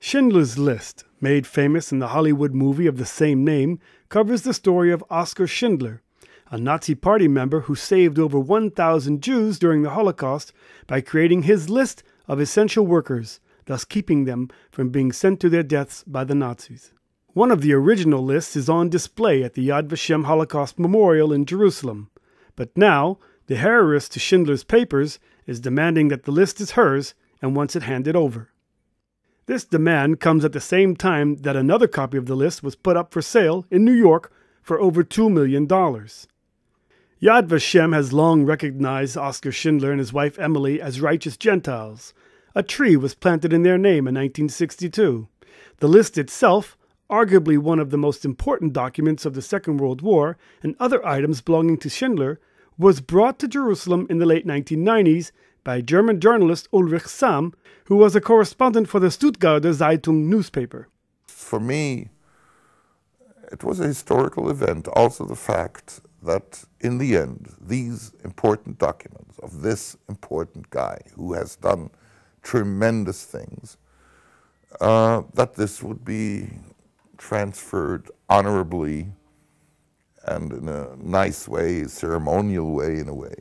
Schindler's List, made famous in the Hollywood movie of the same name, covers the story of Oskar Schindler, a Nazi Party member who saved over 1,000 Jews during the Holocaust by creating his list of essential workers, thus keeping them from being sent to their deaths by the Nazis. One of the original lists is on display at the Yad Vashem Holocaust Memorial in Jerusalem, but now the heiress to Schindler's papers is demanding that the list is hers and wants it handed over. This demand comes at the same time that another copy of the list was put up for sale in New York for over $2 million. Yad Vashem has long recognized Oskar Schindler and his wife Emily as righteous Gentiles. A tree was planted in their name in 1962. The list itself, arguably one of the most important documents of the Second World War, and other items belonging to Schindler, was brought to Jerusalem in the late 1990s by German journalist Ulrich Sam, who was a correspondent for the Stuttgarter Zeitung newspaper. For me, it was a historical event, also the fact that in the end, these important documents of this important guy who has done tremendous things, that this would be transferred honorably and in a nice way, ceremonial way in a way,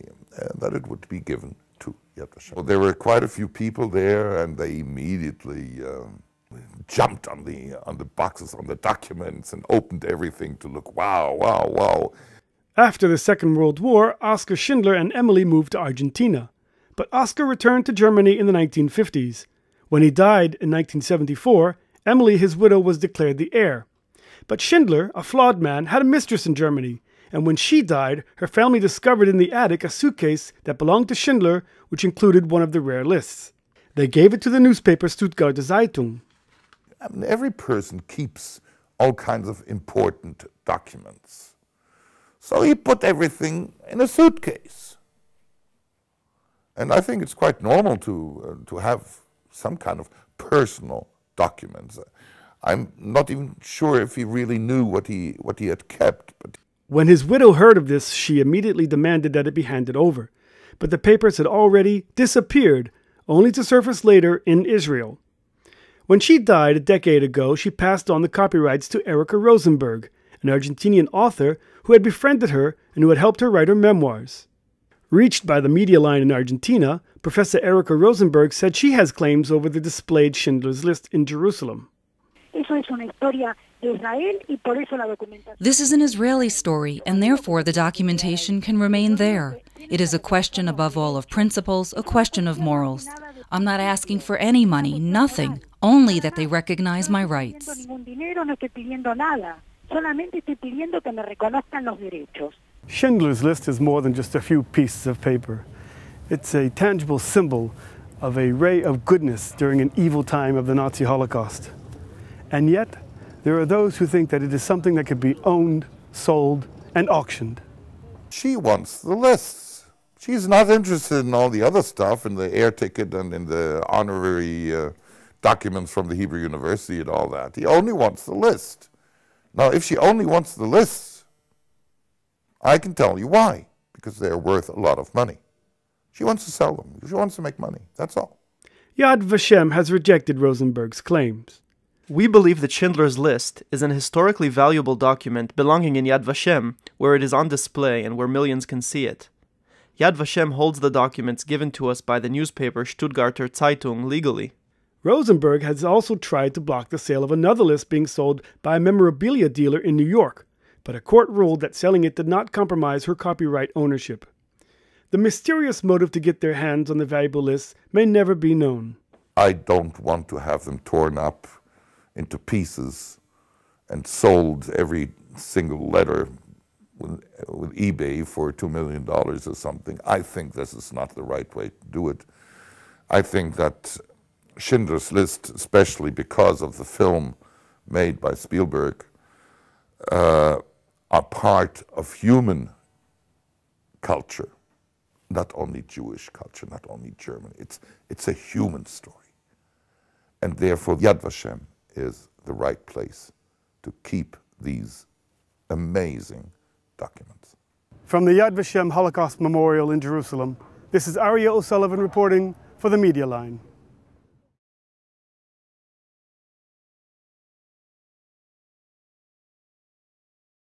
that it would be given to Yad Vashem. Well, there were quite a few people there, and they immediately jumped on the boxes, on the documents, and opened everything to look, wow, wow, wow. After the Second World War, Oskar Schindler and Emily moved to Argentina, but Oskar returned to Germany in the 1950s. When he died in 1974, Emily, his widow, was declared the heir. But Schindler, a flawed man, had a mistress in Germany, and when she died, her family discovered in the attic a suitcase that belonged to Schindler, which included one of the rare lists. They gave it to the newspaper Stuttgarter Zeitung. I mean, every person keeps all kinds of important documents. So he put everything in a suitcase. And I think it's quite normal to have some kind of personal documents. I'm not even sure if he really knew what he had kept. But when his widow heard of this, she immediately demanded that it be handed over. But the papers had already disappeared, only to surface later in Israel. When she died a decade ago, she passed on the copyrights to Erika Rosenberg, an Argentinian author who had befriended her and who had helped her write her memoirs. Reached by the media line in Argentina, Professor Erika Rosenberg said she has claims over the displayed Schindler's List in Jerusalem. This is an Israeli story, and therefore the documentation can remain there. It is a question above all of principles, a question of morals. I'm not asking for any money, nothing, only that they recognize my rights. Schindler's List is more than just a few pieces of paper. It's a tangible symbol of a ray of goodness during an evil time of the Nazi Holocaust. And yet, there are those who think that it is something that could be owned, sold, and auctioned. she wants the lists. She's not interested in all the other stuff, in the air ticket and in the honorary documents from the Hebrew University and all that. He only wants the list. Now, if she only wants the lists, I can tell you why. Because they're worth a lot of money. She wants to sell them. She wants to make money. That's all. Yad Vashem has rejected Rosenberg's claims. We believe that Schindler's List is an historically valuable document belonging in Yad Vashem, where it is on display and where millions can see it. Yad Vashem holds the documents given to us by the newspaper Stuttgarter Zeitung legally. Rosenberg has also tried to block the sale of another list being sold by a memorabilia dealer in New York, but a court ruled that selling it did not compromise her copyright ownership. The mysterious motive to get their hands on the valuable lists may never be known. I don't want to have them torn up into pieces and sold every single letter with eBay for $2 million or something. I think this is not the right way to do it. I think that Schindler's List, especially because of the film made by Spielberg, are part of human culture, not only Jewish culture, not only German. It's a human story. And therefore, Yad Vashem is the right place to keep these amazing documents. From the Yad Vashem Holocaust Memorial in Jerusalem, this is Aria O'Sullivan reporting for the Media Line.